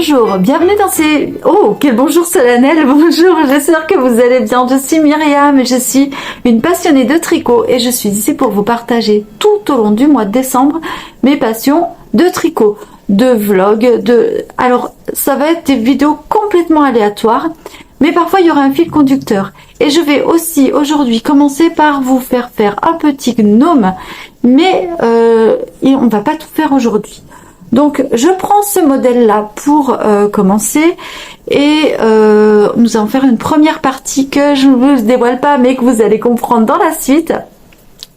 bonjour, bienvenue dans ces... Oh, quel bonjour solennel, bonjour, j'espère que vous allez bien. Je suis Myriam, je suis une passionnée de tricot et je suis ici pour vous partager tout au long du mois de décembre mes passions de tricot, de vlog, de... Alors, ça va être des vidéos complètement aléatoires, mais parfois il y aura un fil conducteur. Et je vais aussi aujourd'hui commencer par vous faire un petit gnome, mais on va pas tout faire aujourd'hui. Donc je prends ce modèle là pour commencer et nous allons faire une première partie que je ne vous dévoile pas mais que vous allez comprendre dans la suite.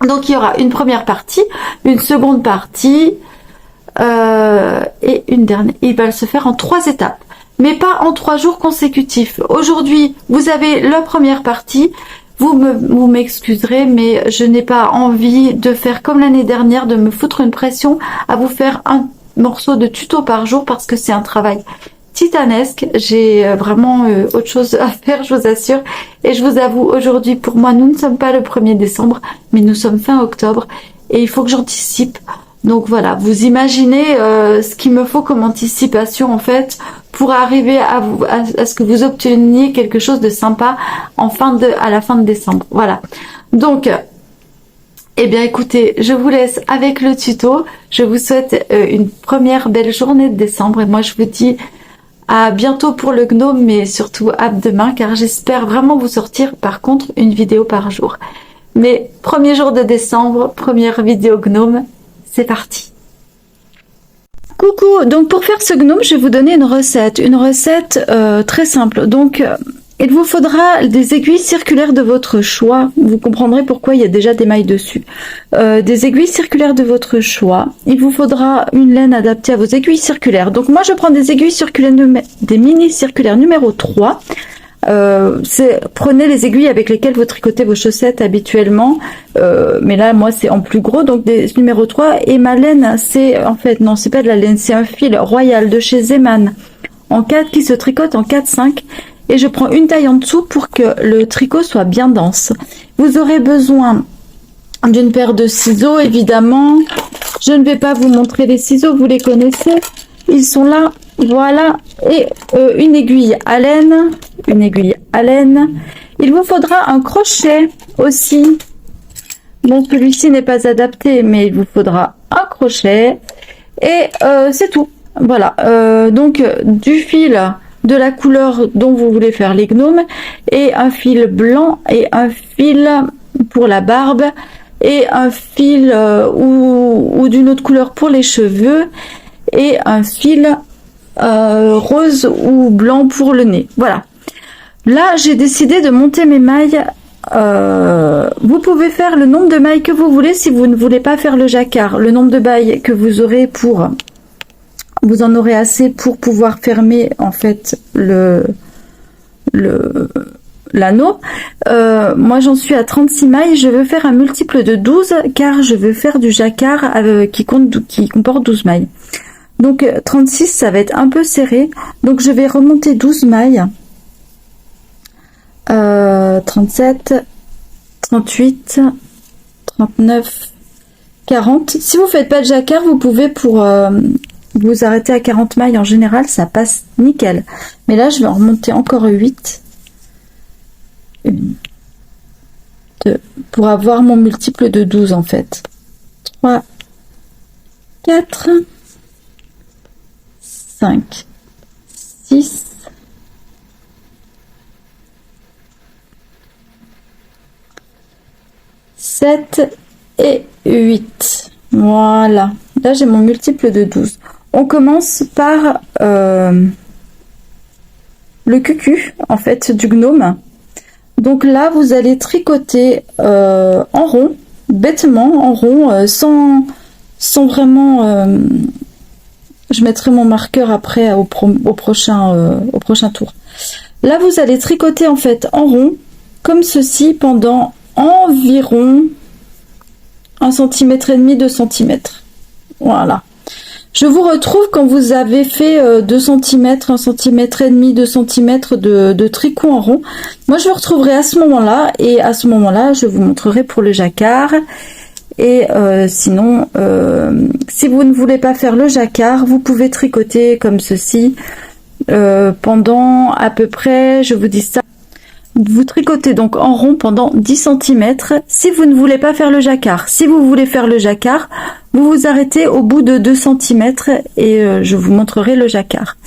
Donc il y aura une première partie, une seconde partie et une dernière. Il va se faire en 3 étapes, mais pas en 3 jours consécutifs. Aujourd'hui vous avez la première partie. Vous m'excuserez, mais je n'ai pas envie de faire comme l'année dernière, de me foutre une pression à vous faire un morceau de tuto par jour parce que c'est un travail titanesque. J'ai vraiment autre chose à faire, je vous assure. Et je vous avoue, aujourd'hui, pour moi, nous ne sommes pas le 1er décembre, mais nous sommes fin octobre et il faut que j'anticipe. Donc voilà, vous imaginez ce qu'il me faut comme anticipation en fait pour arriver à ce que vous obteniez quelque chose de sympa à la fin de décembre. Voilà. Donc, eh bien écoutez, je vous laisse avec le tuto. Je vous souhaite une première belle journée de décembre et moi je vous dis à bientôt pour le gnome, mais surtout à demain car j'espère vraiment vous sortir par contre une vidéo par jour. Mais premier jour de décembre, première vidéo gnome. C'est parti. Coucou, donc pour faire ce gnome, je vais vous donner une recette très simple. Donc il vous faudra des aiguilles circulaires de votre choix. Vous comprendrez pourquoi il y a déjà des mailles dessus. Des aiguilles circulaires de votre choix. Il vous faudra une laine adaptée à vos aiguilles circulaires. Donc moi je prends des aiguilles circulaires, des mini circulaires numéro 3. Prenez les aiguilles avec lesquelles vous tricotez vos chaussettes habituellement, mais là moi c'est en plus gros, donc des numéro 3. Et ma laine, c'est en fait non, c'est pas de la laine, c'est un fil royal de chez Zeman en 4 qui se tricote en 4-5 et je prends une taille en dessous pour que le tricot soit bien dense. Vous aurez besoin d'une paire de ciseaux évidemment. Je ne vais pas vous montrer les ciseaux, vous les connaissez, ils sont là. Voilà, et une aiguille à laine, Il vous faudra un crochet aussi. Bon, celui-ci n'est pas adapté, mais il vous faudra un crochet. Et c'est tout. Voilà, donc du fil de la couleur dont vous voulez faire les gnomes, et un fil blanc, et un fil pour la barbe, et un fil ou d'une autre couleur pour les cheveux, et un fil rose ou blanc pour le nez. Voilà, là j'ai décidé de monter mes mailles. Vous pouvez faire le nombre de mailles que vous voulez si vous ne voulez pas faire le jacquard. Le nombre de mailles que vous aurez vous en aurez assez pour pouvoir fermer en fait l'anneau. Moi j'en suis à 36 mailles, je veux faire un multiple de 12 car je veux faire du jacquard qui comporte 12 mailles. Donc 36 ça va être un peu serré, donc je vais remonter 12 mailles, 37, 38, 39, 40. Si vous faites pas de jacquard, vous pouvez vous arrêter à 40 mailles, en général ça passe nickel. Mais là je vais en remonter encore 8 pour avoir mon multiple de 12 en fait. 3, 4, 5, 6, 7 et 8. Voilà. Là, j'ai mon multiple de 12. On commence par le cucu, en fait, du gnome. Donc là, vous allez tricoter en rond, bêtement, en rond, sans vraiment... je mettrai mon marqueur après au prochain tour. Là, vous allez tricoter en fait en rond, comme ceci, pendant environ 1,5 cm, 2 cm. Voilà. Je vous retrouve quand vous avez fait 2 cm, 1,5 cm, 2 cm de tricot en rond. Moi, je vous retrouverai à ce moment-là, et à ce moment-là, je vous montrerai pour le jacquard. Et sinon, si vous ne voulez pas faire le jacquard, vous pouvez tricoter comme ceci. pendant à peu près, je vous dis ça, vous tricotez donc en rond pendant 10 cm si vous ne voulez pas faire le jacquard. Si vous voulez faire le jacquard, vous vous arrêtez au bout de 2 cm et je vous montrerai le jacquard.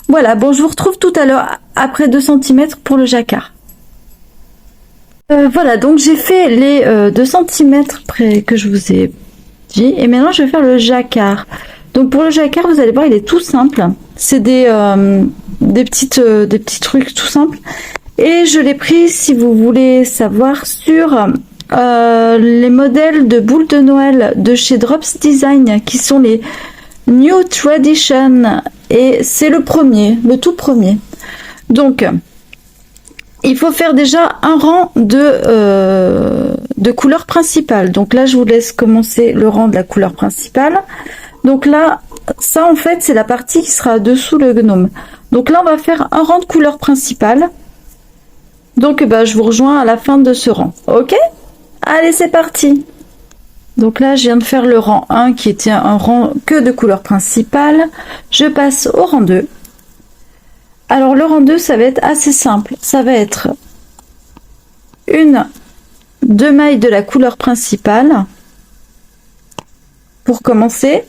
Voilà, bon, je vous retrouve tout à l'heure après 2 cm pour le jacquard. Voilà, donc j'ai fait les 2 cm près que je vous ai dit et maintenant je vais faire le jacquard. Donc pour le jacquard, vous allez voir, il est tout simple. C'est des petits trucs tout simples. Et je l'ai pris, si vous voulez savoir, sur les modèles de boules de Noël de chez Drops Design, qui sont les New Tradition. Et c'est le premier, le tout premier. Donc, il faut faire déjà un rang de couleurs principales. Donc là, je vous laisse commencer le rang de la couleur principale. Donc là, ça en fait, c'est la partie qui sera dessous le gnome. Donc là, on va faire un rang de couleurs principales. Donc je vous rejoins à la fin de ce rang. Ok? Allez, c'est parti. Donc là, je viens de faire le rang 1 qui était un rang que de couleurs principales. Je passe au rang 2. Alors le rang 2, ça va être assez simple. Ça va être deux mailles de la couleur principale. Pour commencer,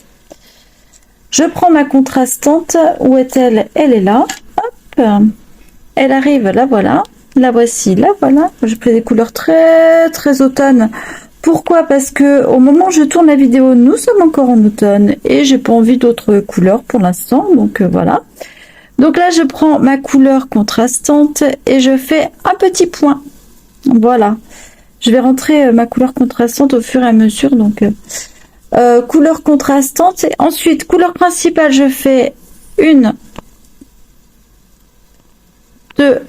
je prends ma contrastante. Où est-elle? Elle est là. Hop. Elle arrive, là voilà. La voici, là voilà. Je fais des couleurs très très automne. Pourquoi? Parce que au moment où je tourne la vidéo, nous sommes encore en automne et j'ai pas envie d'autres couleurs pour l'instant. Donc voilà. Donc là, je prends ma couleur contrastante et je fais un petit point. Voilà. Je vais rentrer ma couleur contrastante au fur et à mesure. Donc couleur contrastante et ensuite couleur principale. Je fais 1, 2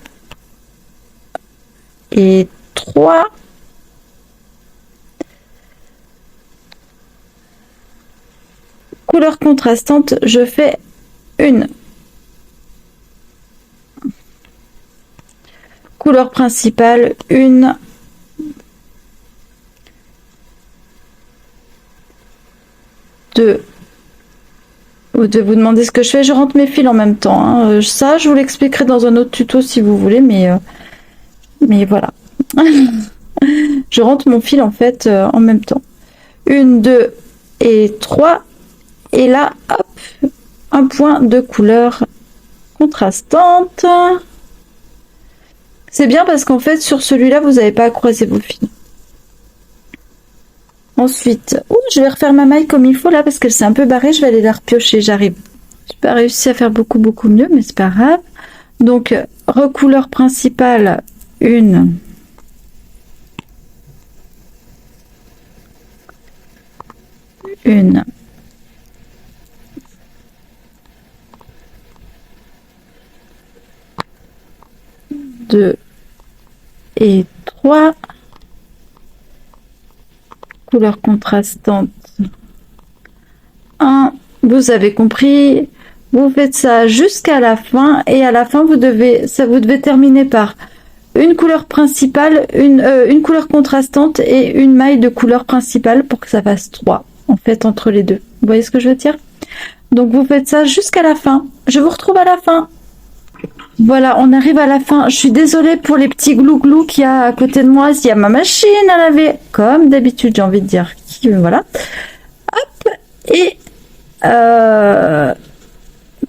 et 3. Couleur contrastante, je fais 1. Couleur principale, 1. 2. Vous devez vous demander ce que je fais, je rentre mes fils en même temps. Hein. Ça, je vous l'expliquerai dans un autre tuto si vous voulez, mais voilà. Je rentre mon fil en fait en même temps. 1, 2 et 3. Et là, hop, un point de couleur contrastante. C'est bien parce qu'en fait, sur celui-là, vous n'avez pas à croiser vos fils. Ensuite, je vais refaire ma maille comme il faut là parce qu'elle s'est un peu barrée. Je vais aller la repiocher, j'arrive. J'ai pas réussi à faire beaucoup mieux, mais c'est pas grave. Donc, recouleur principale, 1. 1. 2 et 3. Couleur contrastante 1. Vous avez compris, vous faites ça jusqu'à la fin et à la fin vous devez terminer par une couleur principale, une couleur contrastante et une maille de couleur principale pour que ça fasse 3 en fait entre les deux. Vous voyez ce que je veux dire? Donc vous faites ça jusqu'à la fin. Je vous retrouve à la fin. Voilà, on arrive à la fin. Je suis désolée pour les petits glou-glou qu'il y a à côté de moi. Il y a ma machine à laver, comme d'habitude, j'ai envie de dire. Voilà. Hop. Et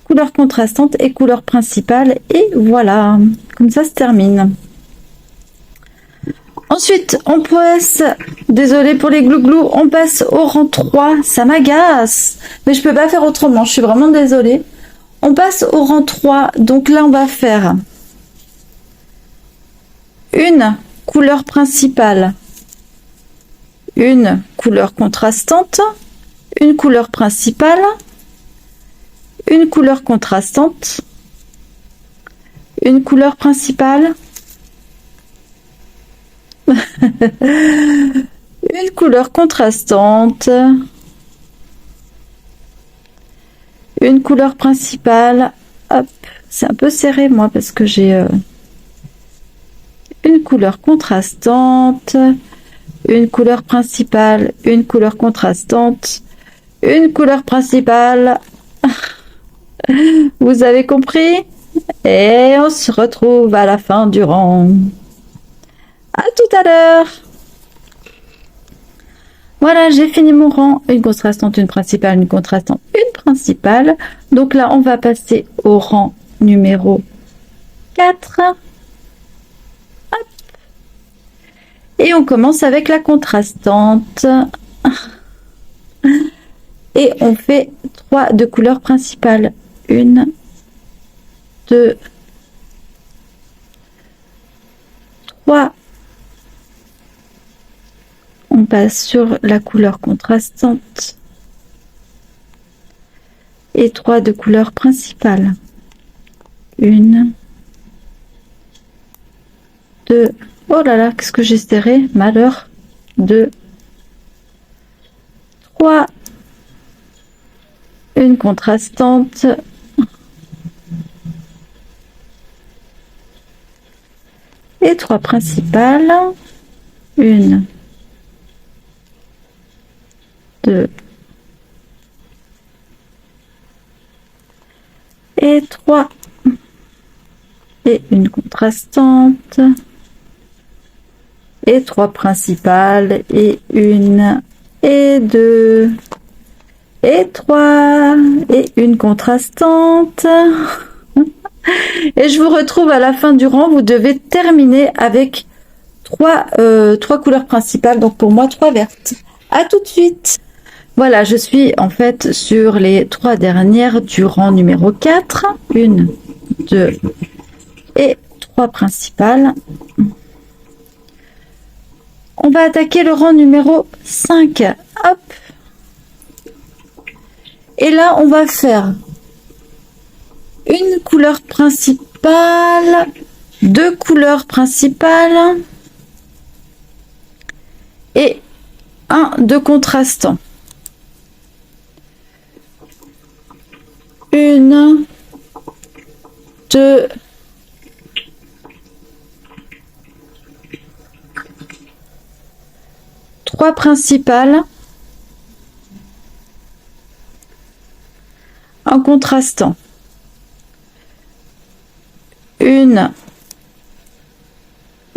couleur contrastante et couleur principale. Et voilà. Comme ça se termine. Ensuite, on passe, désolée pour les glou-glou, on passe au rang 3. Ça m'agace. Mais je peux pas faire autrement. Je suis vraiment désolée. On passe au rang 3, donc là on va faire une couleur principale, une couleur contrastante, une couleur principale, une couleur contrastante, une couleur principale, une couleur contrastante, une couleur principale, hop, c'est un peu serré moi parce que j'ai une couleur contrastante, une couleur principale, une couleur contrastante, une couleur principale. Vous avez compris? Et on se retrouve à la fin du rang. À tout à l'heure. Voilà, j'ai fini mon rang. Une contrastante, une principale, une contrastante, une principale. Donc là, on va passer au rang numéro 4. Hop. Et on commence avec la contrastante. Et on fait 3 de couleurs principales. 1, 2, 3. On passe sur la couleur contrastante. Et 3 de couleurs principales. 1, 2. Oh là là, qu'est-ce que j'ai serré, malheur. 2, 3. Une contrastante. Et 3 principales. 1, 2 et 3. Et une contrastante. Et 3 principales. Et 1 et 2 et 3 et une contrastante. Et je vous retrouve à la fin du rang. Vous devez terminer avec 3 couleurs principales. Donc pour moi 3 vertes. À tout de suite. Voilà, je suis en fait sur les 3 dernières du rang numéro 4. 1, 2 et 3 principales. On va attaquer le rang numéro 5. Hop. Et là, on va faire une couleur principale, 2 couleurs principales et 1 de contrastant. 1, 2, 3 principales, en contrastant. 1,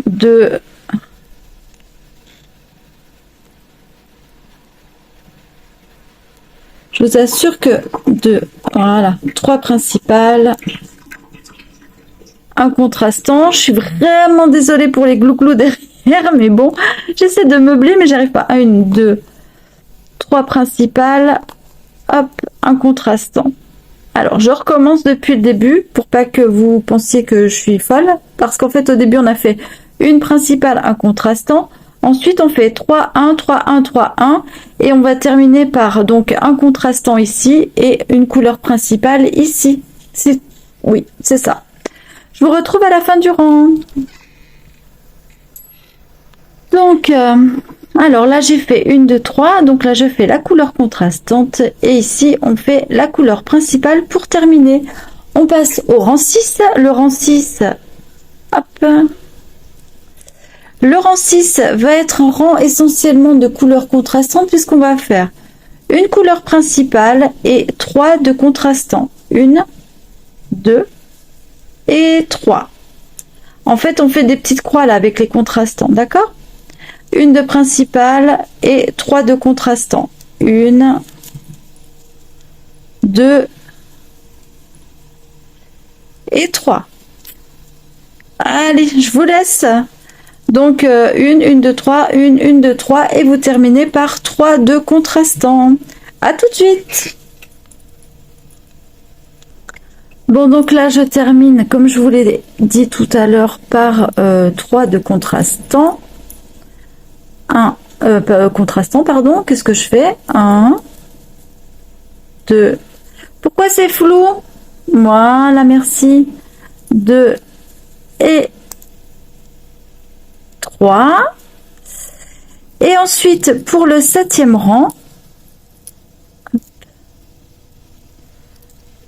2, je vous assure que 2, voilà, 3 principales, un contrastant. Je suis vraiment désolée pour les glouglous derrière, mais bon, j'essaie de meubler, mais j'arrive pas. 1, 2, 3 principales, hop, un contrastant. Alors, je recommence depuis le début pour pas que vous pensiez que je suis folle, parce qu'en fait, au début, on a fait une principale, un contrastant. Ensuite, on fait 3, 1, 3, 1, 3, 1. Et on va terminer par donc un contrastant ici et une couleur principale ici. Oui, c'est ça. Je vous retrouve à la fin du rang. Donc, alors là, j'ai fait 1, 2, 3. Donc là, je fais la couleur contrastante. Et ici, on fait la couleur principale pour terminer. On passe au rang 6. Le rang 6, hop. Le rang 6 va être un rang essentiellement de couleurs contrastantes puisqu'on va faire une couleur principale et 3 de contrastants. 1, 2 et 3. En fait, on fait des petites croix là avec les contrastants, d'accord? Une de principale et 3 de contrastants. 1, 2 et 3. Allez, je vous laisse. Donc 1, 2, 3, 1, 2, 3 et vous terminez par 3 de contrastants. À tout de suite. Bon, donc là je termine comme je vous l'ai dit tout à l'heure par 3 de contrastants. 1 contrastant, pardon. Qu'est-ce que je fais? 1, 2. Pourquoi c'est flou? Voilà, merci. 2 et 3. Et ensuite, pour le 7e rang,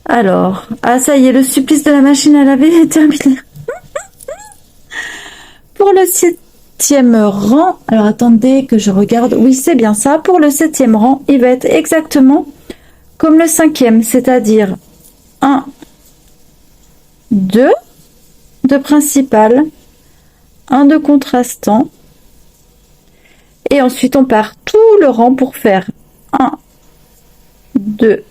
alors, ah ça y est, le supplice de la machine à laver est terminé. Pour le 7e rang, alors attendez que je regarde, oui c'est bien ça, pour le 7e rang, il va être exactement comme le 5e, c'est-à-dire 1, 2, de principal, un de contrastant. Et ensuite, on part tout le rang pour faire 1, 2,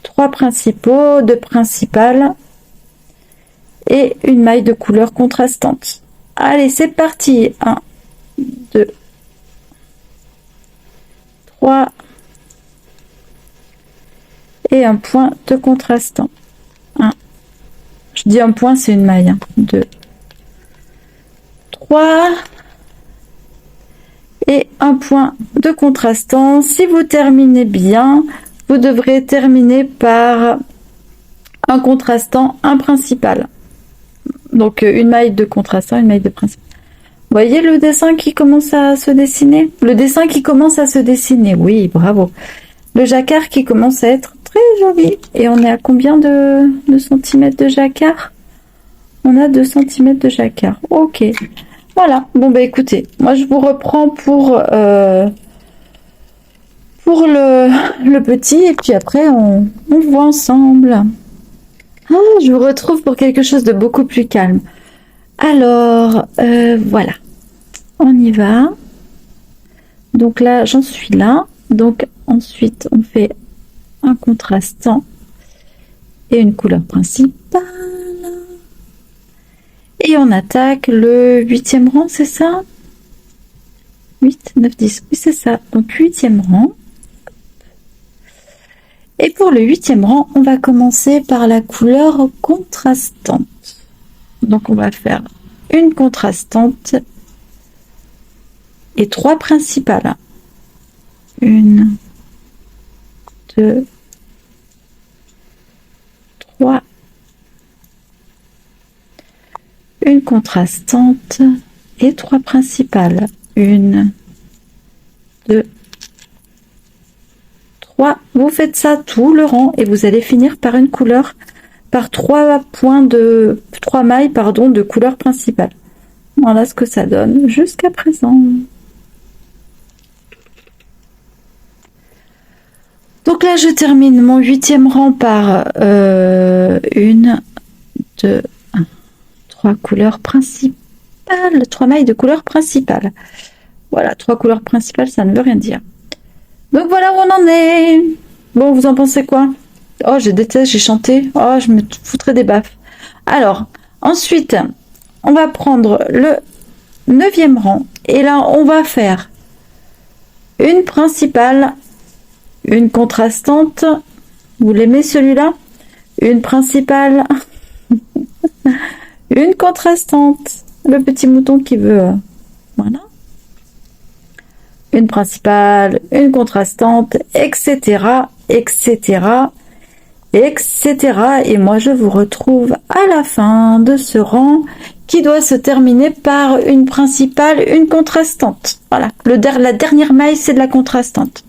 3 principaux, 2 principales et une maille de couleur contrastante. Allez, c'est parti. 1, 2, 3 et un point de contrastant. 1. Je dis un point, c'est une maille. 2, 3 et un point de contrastant. Si vous terminez bien, vous devrez terminer par un contrastant, un principal. Donc une maille de contrastant, une maille de principal. Vous voyez le dessin qui commence à se dessiner? Le dessin qui commence à se dessiner, oui, bravo. Le jacquard qui commence à être très joli. Et on est à combien de centimètres de jacquard? On a 2 cm de jacquard. Ok. Voilà. Bon, bah écoutez, moi je vous reprends pour le petit. Et puis après, on voit ensemble. Ah, je vous retrouve pour quelque chose de beaucoup plus calme. Alors, voilà. On y va. Donc là, j'en suis là. Donc ensuite, on fait un contrastant et une couleur principale. Et on attaque le 8e rang, c'est ça? 8, 9, 10. Oui, c'est ça. Donc 8e rang. Et pour le 8e rang, on va commencer par la couleur contrastante. Donc on va faire une contrastante et 3 principales. 1, 2, 3. Une contrastante et 3 principales. 1, 2, 3. Vous faites ça tout le rang et vous allez finir par une couleur, par 3 mailles, pardon, de couleur principale. Voilà ce que ça donne jusqu'à présent. Donc là, je termine mon 8e rang par 1, 2, 3 couleurs principales, 3 mailles de couleur principale. Voilà, 3 couleurs principales, ça ne veut rien dire. Donc voilà où on en est. Bon, vous en pensez quoi? Oh, je déteste, j'ai chanté. Oh, je me foutrais des baffes. Alors, ensuite, on va prendre le 9e rang. Et là, on va faire une principale, une contrastante. Vous l'aimez celui-là? Une principale, une contrastante. Le petit mouton qui veut. Voilà. Une principale, une contrastante, etc., etc., etc. Et moi, je vous retrouve à la fin de ce rang qui doit se terminer par une principale, une contrastante. Voilà, la dernière maille, c'est de la contrastante.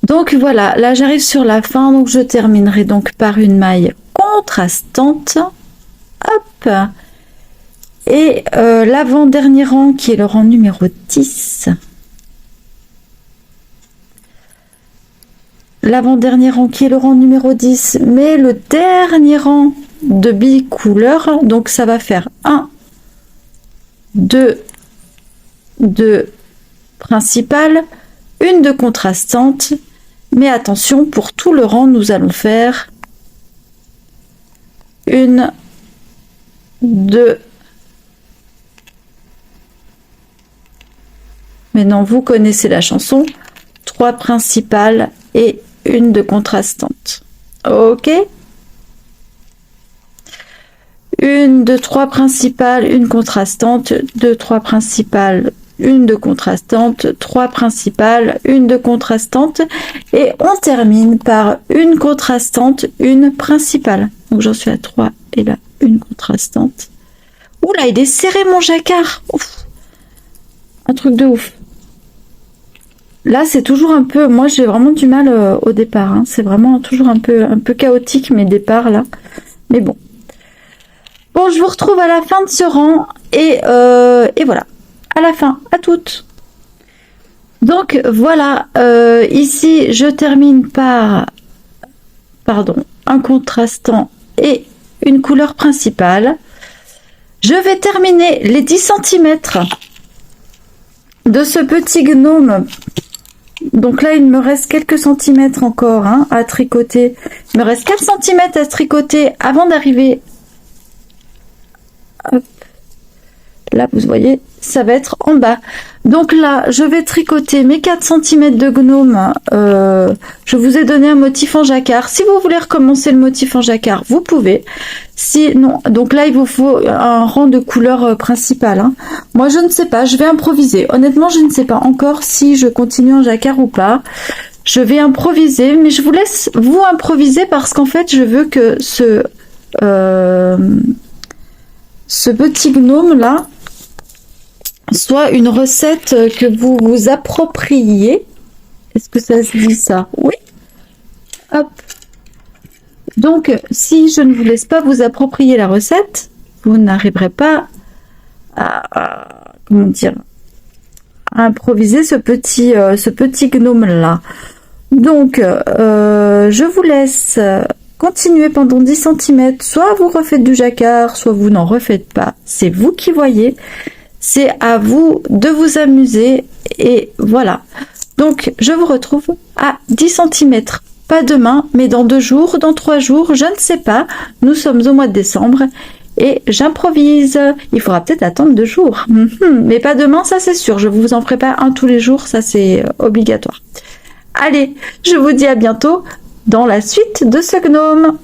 Donc voilà, là j'arrive sur la fin, donc je terminerai donc par une maille contrastante. Hop. Et l'avant-dernier rang qui est le rang numéro 10. L'avant-dernier rang qui est le rang numéro 10, mais le dernier rang de bicouleur, donc ça va faire 1, 2, 2 principales, une de contrastante, mais attention, pour tout le rang, nous allons faire 1, 2, maintenant vous connaissez la chanson, 3 principales et une de contrastante. Ok, une de 3 principales, une contrastante, 2, 3 principales, une de contrastante, 3 principales, une de contrastante, et on termine par une contrastante, une principale. Donc j'en suis à 3 et là une contrastante. Oula, il est serré mon jacquard. Ouf. Un truc de ouf. Là, c'est toujours un peu... Moi, j'ai vraiment du mal au départ. Hein. C'est vraiment toujours un peu chaotique, mes départs, là. Mais bon. Bon, je vous retrouve à la fin de ce rang. Et voilà. À la fin. À toutes. Donc, voilà. Ici, je termine par... Pardon. Un contrastant et une couleur principale. Je vais terminer les 10 cm de ce petit gnome. Donc là, il me reste quelques centimètres encore hein, à tricoter. Il me reste 4 cm à tricoter avant d'arriver. Là, vous voyez, ça va être en bas. Donc là, je vais tricoter mes 4 cm de gnome. Je vous ai donné un motif en jacquard. Si vous voulez recommencer le motif en jacquard, vous pouvez. Sinon, donc là, il vous faut un rang de couleur principale. Hein. Moi, je ne sais pas. Je vais improviser. Honnêtement, je ne sais pas encore si je continue en jacquard ou pas. Je vais improviser, mais je vous laisse vous improviser parce qu'en fait, je veux que ce petit gnome là soit une recette que vous vous appropriez. Est-ce que ça se dit ça? Oui. Hop. Donc, si je ne vous laisse pas vous approprier la recette, vous n'arriverez pas à comment dire, à improviser ce petit gnome là. Donc, je vous laisse continuer pendant 10 cm. Soit vous refaites du jacquard, soit vous n'en refaites pas. C'est vous qui voyez. C'est à vous de vous amuser et voilà. Donc, je vous retrouve à 10 cm. Pas demain, mais dans 2 jours, dans 3 jours, je ne sais pas. Nous sommes au mois de décembre et j'improvise. Il faudra peut-être attendre 2 jours. Mais pas demain, ça c'est sûr. Je vous en prépare un tous les jours, ça c'est obligatoire. Allez, je vous dis à bientôt dans la suite de ce gnome.